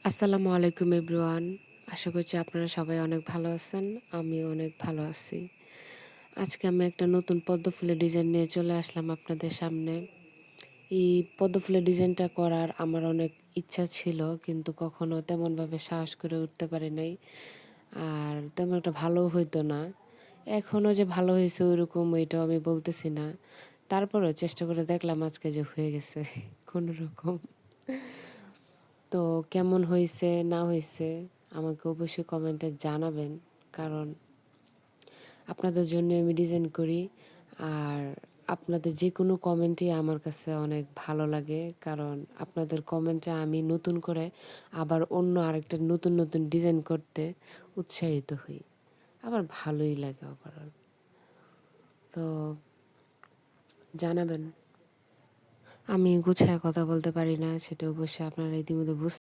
আসসালামু আলাইকুম এভরিওয়ান। আশা করছি আপনারা সবাই অনেক ভালো আছেন। আমিও অনেক ভালো আছি। আজকে আমি একটা নতুন পদ্ম ফুলের ডিজাইন নিয়ে চলে আসলাম আপনাদের সামনে। এই পদ্ম ফুলের ডিজাইনটা করার আমার অনেক ইচ্ছা ছিল, কিন্তু কখনো তেমনভাবে সাহস করে উঠতে পারি নাই। আর তেমন একটা ভালোও হইতো না। এখনও যে ভালো হয়েছে ওইরকম এটাও আমি বলতেছি না। তারপরেও চেষ্টা করে দেখলাম আজকে যে হয়ে গেছে কোনোরকম। তো কেমন হইছে না হইছে আমাকে অবশ্যই কমেন্টে জানাবেন। কারণ আপনাদের জন্য আমি ডিজাইন করি। আর আপনাদের যেকোনো কমেন্টই আমার কাছে অনেক ভালো লাগে। কারণ আপনাদের কমেন্টে আমি নতুন করে আবার অন্য আরেকটা নতুন ডিজাইন করতে উৎসাহিত হই। আবার ভালোই লাগে ওভারঅল। তো জানাবেন। আমি গুছায় কথা বলতে পারি না, সেটা অবশ্যই আপনারা ইতিমধ্যে